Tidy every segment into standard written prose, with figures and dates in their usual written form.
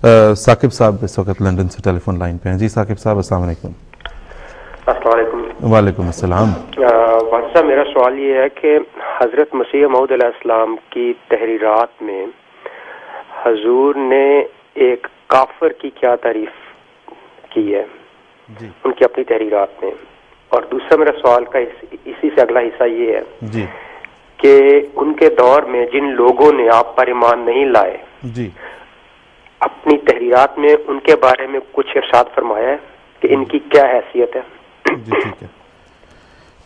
साकिब साहब इस वक्त लंदन से टेलीफोन लाइन पे हैं। जी साकिब साहब, अस्सलाम वालेकुम। अस्सलाम वालेकुम। वालेकुम अस्सलाम। वाहिद साहब, मेरा सवाल ये है कि हज़रत मसीह मऊद अलैहिस्सलाम की तहरीरात में हजूर ने एक काफिर की क्या तारीफ की है जी उनकी अपनी तहरीरात में? और दूसरा मेरा सवाल का इसी से अगला हिस्सा ये है जी कि उनके दौर में जिन लोगों ने आप पर ईमान नहीं लाए, जी अपनी तहरीरात में उनके बारे में कुछ इरशाद फरमाया है कि इनकी क्या हैसियत है? जी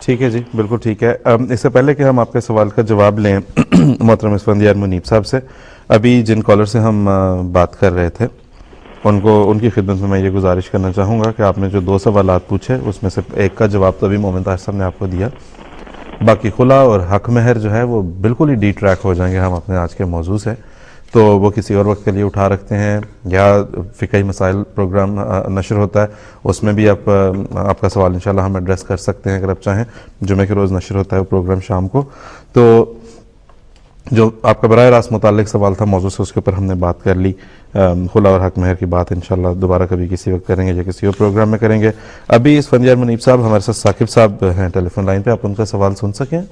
ठीक है जी, बिल्कुल ठीक है। इससे पहले कि हम आपके सवाल का जवाब लें मोहतरम इसफंदियार मुनीब साहब से, अभी जिन कॉलर से हम बात कर रहे थे उनकी खिदमत में मैं ये गुजारिश करना चाहूँगा कि आपने जो 2 सवालात पूछे उसमें से एक का जवाब तो अभी मोमिन ताहिर साहब ने आपको दिया, बाकी खुला और हक महर जो है वो बिल्कुल ही डी ट्रैक हो जाएंगे हम अपने आज के मौजू से, तो वो किसी और वक्त के लिए उठा रखते हैं, या फ़िक़ही मसाइल प्रोग्राम नशर होता है उसमें भी आपका सवाल इंशाल्लाह हम एड्रेस कर सकते हैं अगर आप चाहें। जुमे के रोज़ नशर होता है वो प्रोग्राम शाम को। तो जो आपका बराह रास्त मुताल्लिक सवाल था मौजू से, उसके ऊपर हमने बात कर ली। खुला और हक महर की बात इंशाल्लाह दोबारा कभी किसी वक्त करेंगे या किसी और प्रोग्राम में करेंगे। अभी इसफंदियार मुनीब साहब हमारे साथ साकिब साहब हैं टेलीफोन लाइन पे, आप उनका सवाल सुन सकें?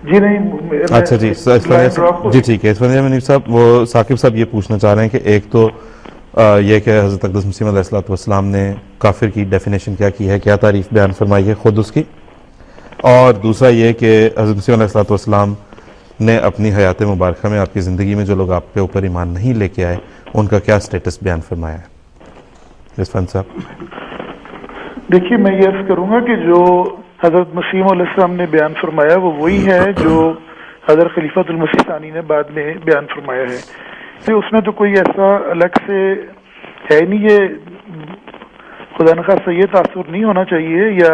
जी नहीं, अच्छा जी, जी ठीक है। इसफंदियार मुनीब साहब, वो साकिब साहब ये पूछना चाह रहे हैं कि एक तो ये कि हज़रत अक़दस मसीह अलैहिस्सलाम ने काफिर की डेफिनेशन क्या की है, क्या तारीफ बयान फरमाई है खुद उसकी, और दूसरा ये कि हज़रत मसीह अलैहिस्सलाम ने अपनी हयात मुबारक में आपकी ज़िंदगी में जो लोग आप पे ऊपर ईमान नहीं लेके आए उनका क्या स्टेटस बयान फरमाया है। इरफान साहब। देखिए, मैं ये अर्ज करूंगा कि जो हजरत मसीह अलैहिस्सलाम ने बयान फरमाया वो वही है जो हजरत खलीफतुल मसीह सानी ने बाद में बयान फरमाया है। तो उसमें तो कोई ऐसा अलग से है नहीं, ये खुदा न खास्ता ये तासुर नहीं होना चाहिए, या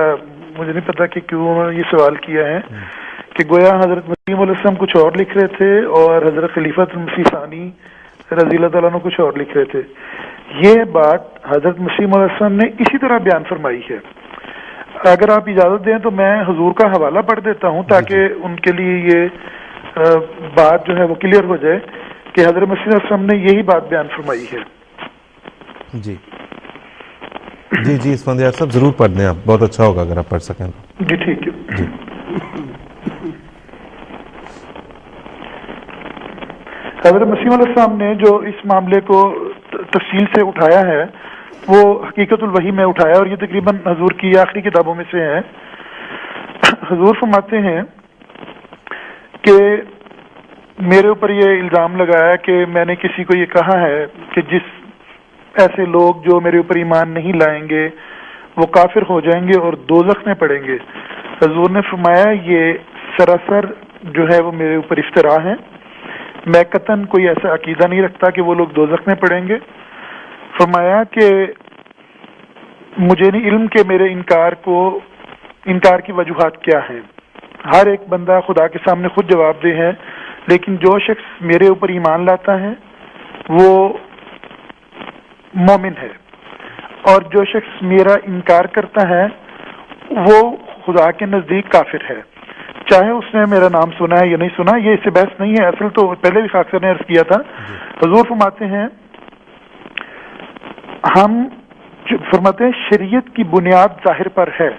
मुझे नहीं पता कि क्यों उन्होंने ये सवाल किया है कि गोया हजरत मसीह अलैहिस्सलाम कुछ और लिख रहे थे और हजरत खलीफतुल मसीह सानी रज़ी अल्लाह तआला अन्हु कुछ और लिख रहे थे। ये बात हजरत मसीह अलैहिस्सलाम ने इसी तरह बयान फरमाई है। अगर आप इजाजत दें तो मैं हुजूर का हवाला पढ़ देता हूं ताकि उनके लिए ये बात जो है वो क्लियर हो जाए कि हजरत मसीह अलैहिस्सलाम ने यही बात बयान फरमाई है। जी जी जी इसफंदियार साहब जरूर पढ़ दें, आप बहुत अच्छा होगा अगर आप पढ़ सकें। जी ठीक है जी। हजरत मसीह अलैहिस्सलाम ने जो इस मामले को तफसील से उठाया है वो हकीकतुल वही में उठाया, और ये तकरीबन हजूर की आखिरी किताबों में से है। हजूर फरमाते हैं कि मेरे ऊपर ये इल्ज़ाम लगाया कि मैंने किसी को ये कहा है कि जिस ऐसे लोग जो मेरे ऊपर ईमान नहीं लाएंगे वो काफिर हो जाएंगे और दोज़ख में पड़ेंगे। हजूर ने फरमाया ये सरासर जो है वो मेरे ऊपर इफ्तरा है, मैं कतन कोई ऐसा अकीदा नहीं रखता कि वो लोग दोज़ख में पड़ेंगे। फरमाया कि मुझे नहीं इल्म के मेरे इनकार की वजूहात क्या हैं। हर एक बंदा खुदा के सामने खुद जवाबदेह है, लेकिन जो शख्स मेरे ऊपर ईमान लाता है वो मोमिन है, और जो शख्स मेरा इनकार करता है वो खुदा के नज़दीक काफिर है, चाहे उसने मेरा नाम सुना है या नहीं सुना। ये इससे बहस नहीं है, असल तो पहले भी खाकसर ने अर्ज किया था। हुजूर फरमाते हैं शरीयत की बुनियाद जाहिर पर है,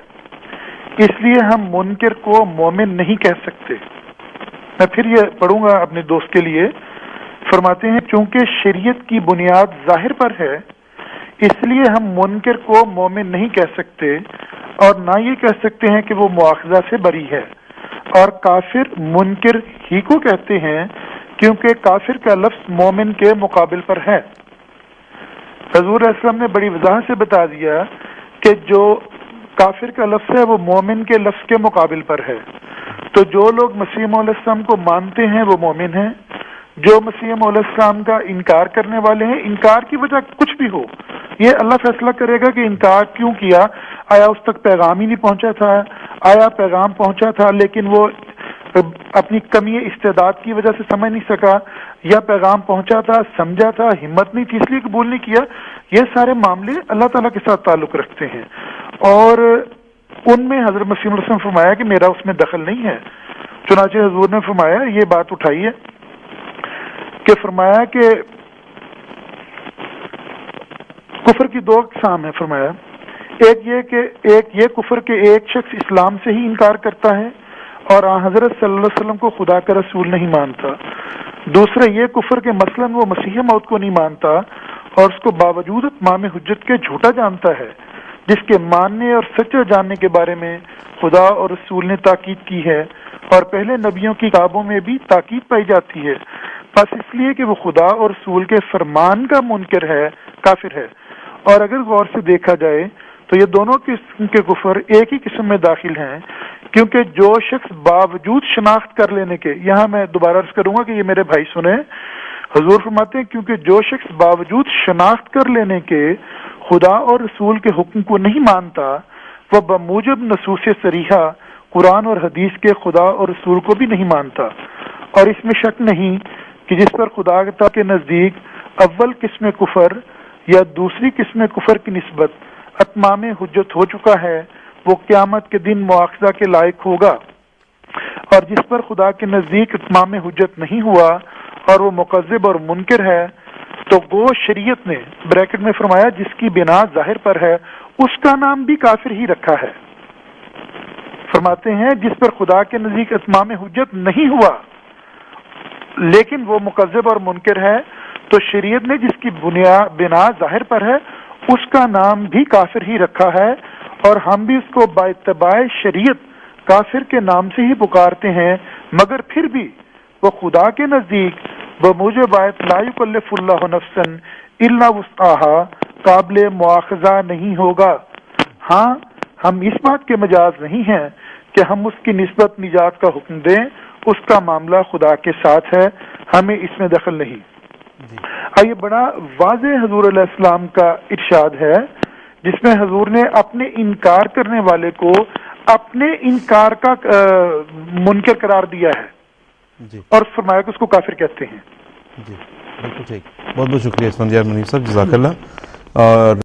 इसलिए हम मुनकर को मोमिन नहीं कह सकते। मैं फिर ये पढ़ूंगा अपने दोस्त के लिए। फरमाते हैं चूंकि शरीयत की बुनियाद जाहिर पर है इसलिए हम मुनकर को मोमिन नहीं कह सकते, और ना ये कह सकते हैं कि वो मुआखजा से बरी है। और काफिर मुनकर ही को कहते हैं क्योंकि काफिर का लफ्ज मोमिन के मुकाबिल पर है। हजूर अस्सलाम ने बड़ी वजाहत से बता दिया कि जो काफिर का लफ्ज है वो मोमिन के लफ्ज के मुकाबिल पर है। तो जो लोग मसीह अलैहिस्सलाम को मानते हैं वो मोमिन हैं, जो मसीह अलैहिस्सलाम का इनकार करने वाले हैं, इनकार की वजह कुछ भी हो, ये अल्लाह फैसला करेगा कि इनकार क्यों किया। आया उस तक पैगाम ही नहीं पहुंचा था, आया पैगाम पहुंचा था लेकिन वो अपनी कमी इस्तेदाद की वजह से समझ नहीं सका, या पैगाम पहुंचा था समझा था हिम्मत नहीं थी इसलिए कबूल नहीं किया। ये सारे मामले अल्लाह ताला के साथ ताल्लुक रखते हैं, और उनमें हजरत मसीह अलैहि सल्लम फरमाया कि मेरा उसमें दखल नहीं है। चुनाचे हजूर ने फरमाया ये बात उठाई है कि फरमाया कि کفر کی دو اقسام ہیں فرمایا، ایک یہ کفر کہ ایک شخص اسلام سے ہی انکار کرتا ہے اور حضرت صلی اللہ علیہ وسلم کو خدا کا رسول نہیں مانتا، دوسرا یہ کفر کہ مثلاً وہ مسیح موعود کو نہیں مانتا اور اس کو باوجود اتمام حجت کے جھوٹا جانتا ہے، جس کے ماننے اور سچا جاننے کے بارے میں خدا اور رسول نے تاکید کی ہے اور پہلے نبیوں کی کتابوں میں بھی تاکید پائی جاتی ہے، بس اس لیے کہ وہ خدا اور رسول کے فرمان کا منکر ہے، کافر ہے۔ اور اگر غور سے دیکھا جائے تو یہ دونوں قسم کے کفر ایک ہی قسم میں داخل ہیں، کیونکہ جو شخص باوجود شناخت کر لینے کے، یہاں میں دوبارہ عرض کروں گا کہ یہ میرے بھائی سنیں، حضور فرماتے ہیں کیونکہ جو شخص باوجود شناخت کر لینے کے خدا اور رسول کے حکم کو نہیں مانتا، وہ بموجب نصوص صریحہ قرآن اور حدیث کے خدا اور رسول کو بھی نہیں مانتا، اور اس میں شک نہیں کہ جس پر خدا کے نزدیک اول قسم کفر یا دوسری قسم کفر کی نسبت اتمام حجت ہو چکا ہے، وہ قیامت کے دن مواخذہ کے لائق ہوگا، اور جس پر خدا کے نزدیک اتمام حجت نہیں ہوا اور وہ مکذب اور منکر ہے، تو گو شریعت نے بریکٹ میں فرمایا جس کی بنا ظاہر پر ہے، اس کا نام بھی کافر ہی رکھا ہے۔ فرماتے ہیں جس پر خدا کے نزدیک اتمام حجت نہیں ہوا لیکن وہ مکذب اور منکر ہے، تو شریعت نے جس کی بنا ظاہر پر ہے اس کا نام بھی کافر ہی رکھا ہے، اور ہم بھی اس کو باتباع شریعت کافر کے نام سے ہی پکارتے ہیں، مگر پھر بھی وہ خدا کے نزدیک بموجب آیت لا یکلف اللہ نفسا الا وسعها قابل مواخذہ نہیں ہوگا۔ ہاں ہم اس بات کے مجاز نہیں ہیں کہ ہم اس کی نسبت نجات کا حکم دیں، اس کا معاملہ خدا کے ساتھ ہے، ہمیں اس میں دخل نہیں۔ یہ بڑا واضح حضور علیہ السلام کا ارشاد ہے جس میں حضور نے اپنے انکار کرنے والے کو اپنے انکار کا منکر قرار دیا ہے اور فرمایا کہ اس کو کافر کہتے ہیں۔ جی بالکل ٹھیک، بہت بہت شکریہ اسفندیار منیب صاحب، جزاک اللہ۔ اور